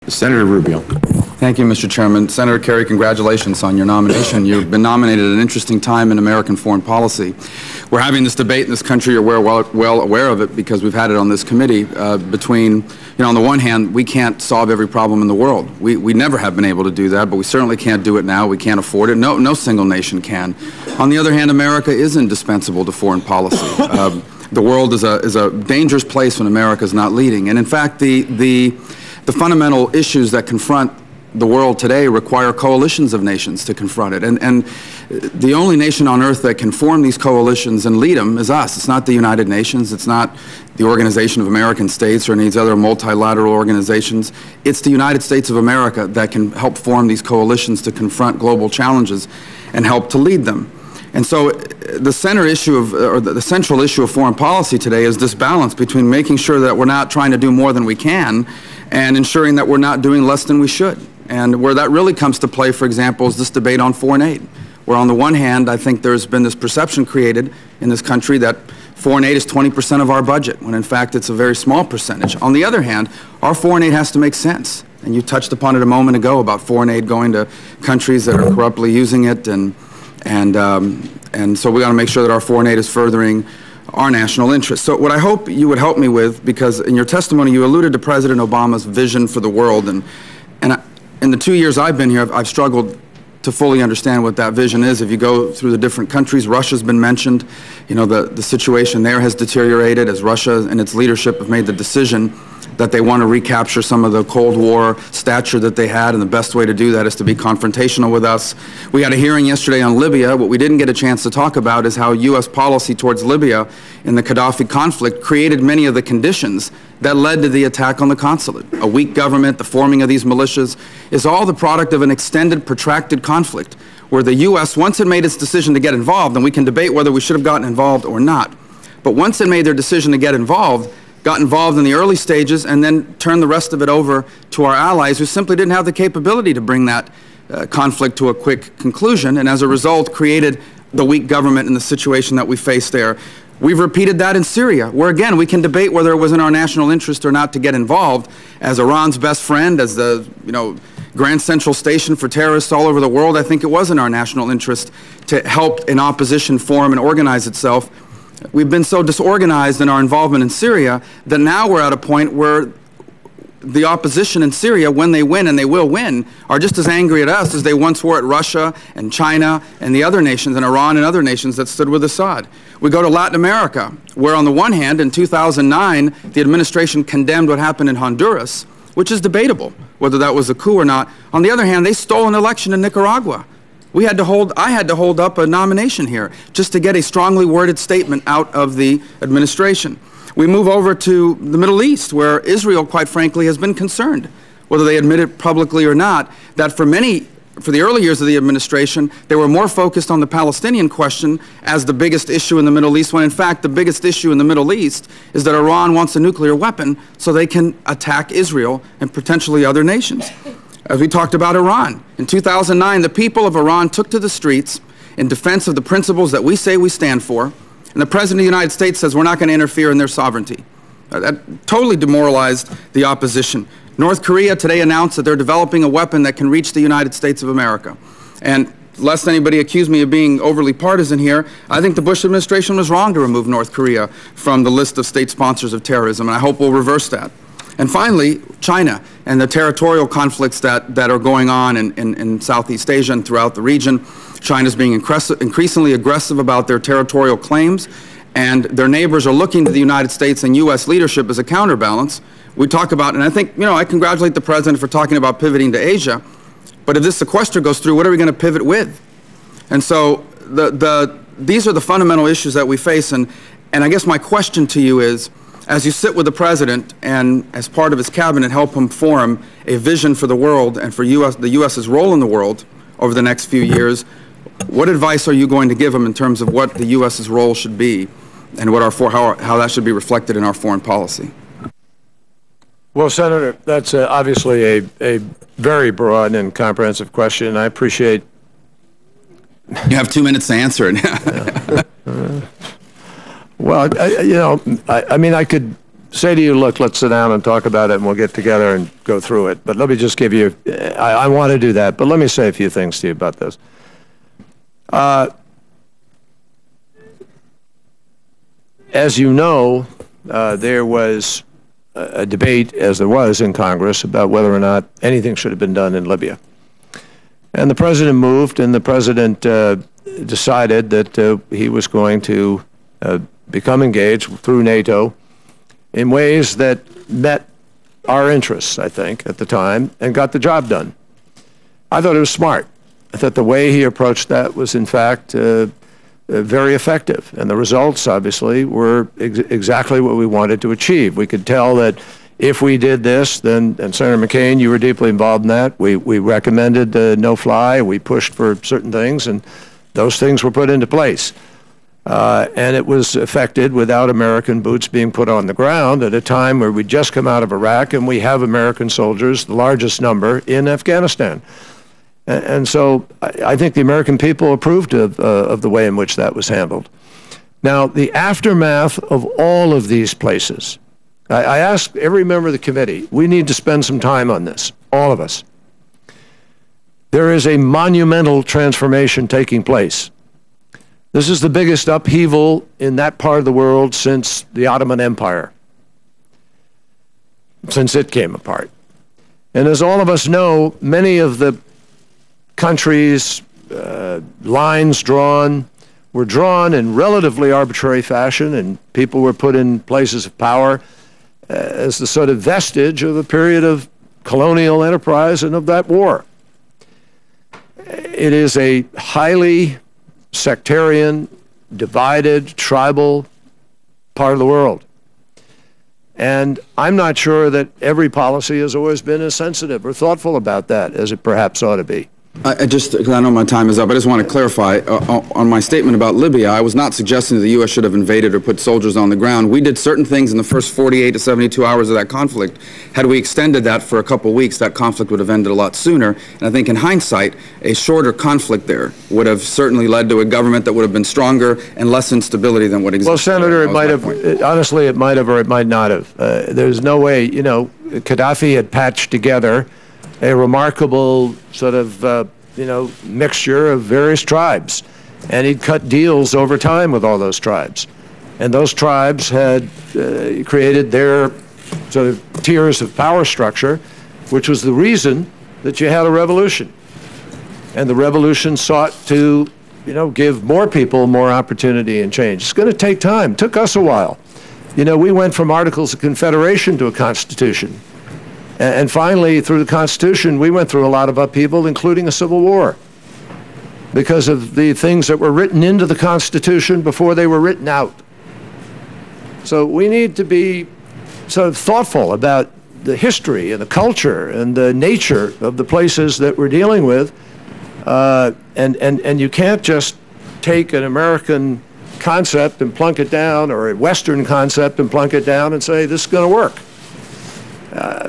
Senator Rubio. Thank you, Mr. Chairman. Senator Kerry, congratulations on your nomination. You've been nominated at an interesting time in American foreign policy. We're having this debate in this country. You're well aware of it because we've had it on this committee between, on the one hand, we can't solve every problem in the world. We never have been able to do that, but we certainly can't do it now. We can't afford it. No single nation can. On the other hand, America is indispensable to foreign policy. The world is a dangerous place when America is not leading. And in fact, the fundamental issues that confront the world today require coalitions of nations to confront it. And the only nation on earth that can form these coalitions and lead them is us. It's not the United Nations. It's not the Organization of American States or any of these other multilateral organizations. It's the United States of America that can help form these coalitions to confront global challenges and help to lead them. And so the central issue of foreign policy today is this balance between making sure that we're not trying to do more than we can and ensuring that we're not doing less than we should. And where that really comes to play, for example, is this debate on foreign aid, where on the one hand, I think there's been this perception created in this country that foreign aid is 20% of our budget, when in fact it's a very small percentage. On the other hand, our foreign aid has to make sense. And you touched upon it a moment ago about foreign aid going to countries that are corruptly using it, and so we got to make sure that our foreign aid is furthering our national interests. So what I hope you would help me with, because in your testimony you alluded to President Obama's vision for the world, and in the 2 years I've been here, I've struggled to fully understand what that vision is. If you go through the different countries, Russia's been mentioned. The situation there has deteriorated as Russia and its leadership have made the decision that they want to recapture some of the Cold War stature that they had, and the best way to do that is to be confrontational with us. We had a hearing yesterday on Libya. What we didn't get a chance to talk about is how U.S. policy towards Libya in the Gaddafi conflict created many of the conditions that led to the attack on the consulate. A weak government, the forming of these militias, is all the product of an extended, protracted conflict where the U.S., once it made its decision to get involved, and we can debate whether we should have gotten involved or not, but once it made their decision to get involved, got involved in the early stages and then turned the rest of it over to our allies who simply didn't have the capability to bring that conflict to a quick conclusion, and as a result created the weak government in the situation that we face there. We've repeated that in Syria, where again we can debate whether it was in our national interest or not to get involved. As Iran's best friend, as the Grand Central Station for terrorists all over the world, I think it was in our national interest to help an opposition form and organize itself. We've been so disorganized in our involvement in Syria that now we're at a point where the opposition in Syria, when they win, and they will win, are just as angry at us as they once were at Russia and China and the other nations, and Iran and other nations that stood with Assad. We go to Latin America, where on the one hand, in 2009, the administration condemned what happened in Honduras, which is debatable, whether that was a coup or not. On the other hand, they stole an election in Nicaragua. I had to hold up a nomination here just to get a strongly worded statement out of the administration. We move over to the Middle East, where Israel, quite frankly, has been concerned, whether they admit it publicly or not, that for the early years of the administration, they were more focused on the Palestinian question as the biggest issue in the Middle East, when in fact the biggest issue in the Middle East is that Iran wants a nuclear weapon so they can attack Israel and potentially other nations. As we talked about Iran, in 2009, the people of Iran took to the streets in defense of the principles that we say we stand for, and the President of the United States says we're not going to interfere in their sovereignty. That totally demoralized the opposition. North Korea today announced that they're developing a weapon that can reach the United States of America. And lest anybody accuse me of being overly partisan here, I think the Bush administration was wrong to remove North Korea from the list of state sponsors of terrorism, and I hope we'll reverse that. And finally, China and the territorial conflicts that are going on in Southeast Asia and throughout the region. China's being increasingly aggressive about their territorial claims, and their neighbors are looking to the United States and U.S. leadership as a counterbalance. We talk about, and I think, I congratulate the President for talking about pivoting to Asia, but if this sequester goes through, what are we going to pivot with? And so these are the fundamental issues that we face, and I guess my question to you is, as you sit with the President and as part of his cabinet help him form a vision for the world and for the U.S.'s role in the world over the next few years, what advice are you going to give him in terms of what the U.S.'s role should be and what how that should be reflected in our foreign policy? Well, Senator, that's obviously a very broad and comprehensive question, and I appreciate... You have 2 minutes to answer it. Well, I mean, I could say to you, look, let's sit down and talk about it, and we'll get together and go through it. But let me just give you, I want to do that, but let me say a few things to you about this. As you know, there was a debate, as there was in Congress, about whether or not anything should have been done in Libya. And the president moved, and the president decided that he was going to become engaged through NATO in ways that met our interests, I think, at the time, and got the job done. I thought it was smart. I thought the way he approached that was, in fact, very effective. And the results, obviously, were exactly what we wanted to achieve. We could tell that if we did this, then, and Senator McCain, you were deeply involved in that, we recommended no-fly, we pushed for certain things, and those things were put into place. And it was effected without American boots being put on the ground at a time where we'd just come out of Iraq and we have American soldiers, the largest number, in Afghanistan. And so I think the American people approved of the way in which that was handled. Now, the aftermath of all of these places, I ask every member of the committee, we need to spend some time on this, all of us. There is a monumental transformation taking place. This is the biggest upheaval in that part of the world since the Ottoman Empire, since it came apart. And as all of us know, many of the countries' lines drawn were drawn in relatively arbitrary fashion, and people were put in places of power as the sort of vestige of a period of colonial enterprise and of that war. It is a highly sectarian, divided, tribal part of the world. And I'm not sure that every policy has always been as sensitive or thoughtful about that as it perhaps ought to be. Because I know my time is up, I just want to clarify on my statement about Libya. I was not suggesting that the U.S. should have invaded or put soldiers on the ground. We did certain things in the first 48 to 72 hours of that conflict. Had we extended that for a couple of weeks, that conflict would have ended a lot sooner. And I think in hindsight, a shorter conflict there would have certainly led to a government that would have been stronger and less instability than what exists. Well, Senator, it might have, honestly, it might have or it might not have. There's no way, you know, Gaddafi had patched together a remarkable sort of, mixture of various tribes. And he'd cut deals over time with all those tribes. And those tribes had created their sort of tiers of power structure, which was the reason that you had a revolution. And the revolution sought to, give more people more opportunity and change. It's going to take time. It took us a while. We went from Articles of Confederation to a Constitution. And finally, through the Constitution, we went through a lot of upheaval, including a civil war, because of the things that were written into the Constitution before they were written out. So we need to be sort of thoughtful about the history and the culture and the nature of the places that we're dealing with. And you can't just take an American concept and plunk it down, or a Western concept and plunk it down and say, this is going to work.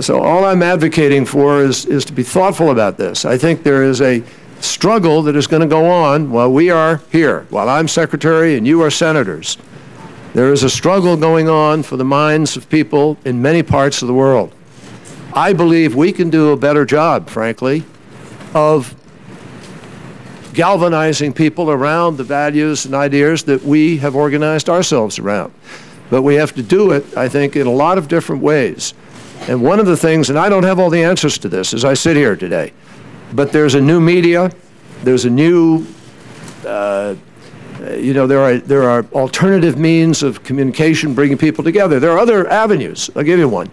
So all I'm advocating for is to be thoughtful about this. I think there is a struggle that is going to go on while we are here, while I'm Secretary and you are Senators. There is a struggle going on for the minds of people in many parts of the world. I believe we can do a better job, frankly, of galvanizing people around the values and ideas that we have organized ourselves around. But we have to do it, I think, in a lot of different ways. And one of the things, and I don't have all the answers to this as I sit here today, but there's a new media, there's a new, there are alternative means of communication bringing people together. There are other avenues. I'll give you one.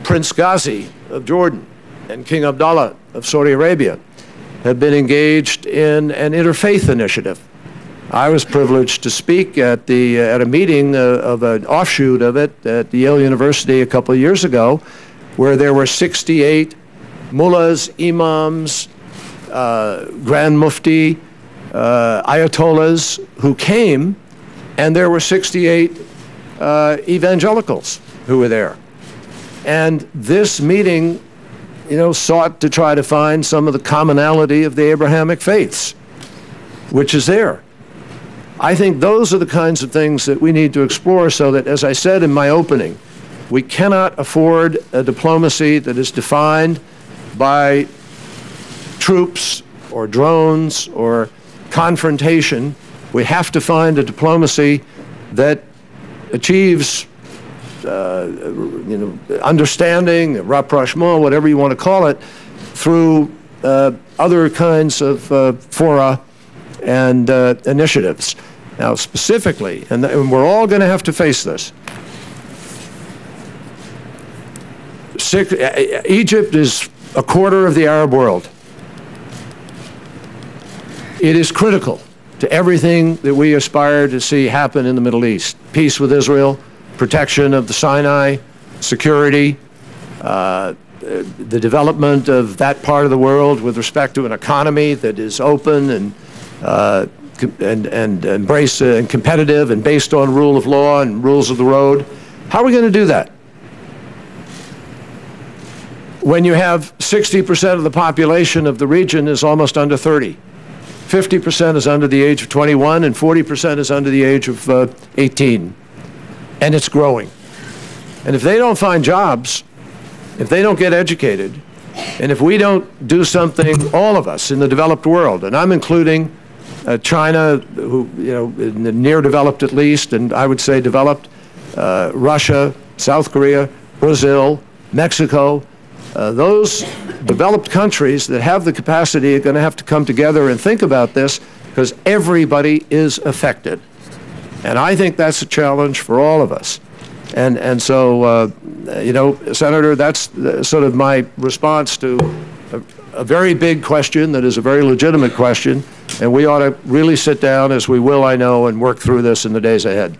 Prince Ghazi of Jordan and King Abdullah of Saudi Arabia have been engaged in an interfaith initiative. I was privileged to speak at a meeting of an offshoot of it at Yale University a couple of years ago, where there were 68 mullahs, imams, grand mufti, ayatollahs who came, and there were 68 evangelicals who were there. And this meeting, sought to try to find some of the commonality of the Abrahamic faiths, which is there. I think those are the kinds of things that we need to explore so that, as I said in my opening, we cannot afford a diplomacy that is defined by troops or drones or confrontation. We have to find a diplomacy that achieves understanding, rapprochement, whatever you want to call it, through other kinds of fora and initiatives. Now, specifically, and we're all going to have to face this, Egypt is a quarter of the Arab world. It is critical to everything that we aspire to see happen in the Middle East. Peace with Israel, protection of the Sinai, security, the development of that part of the world with respect to an economy that is open and embrace and competitive and based on rule of law and rules of the road. How are we going to do that when you have 60% of the population of the region is almost under 30? 50% is under the age of 21 and 40% is under the age of 18. And it's growing. And if they don't find jobs, if they don't get educated, and if we don't do something, all of us in the developed world, and I'm including China, who, in the near developed at least, and I would say developed, Russia, South Korea, Brazil, Mexico, those developed countries that have the capacity are going to have to come together and think about this because everybody is affected. And I think that's a challenge for all of us. And so, Senator, that's sort of my response to a very big question that is a very legitimate question. And we ought to really sit down, as we will, I know, and work through this in the days ahead.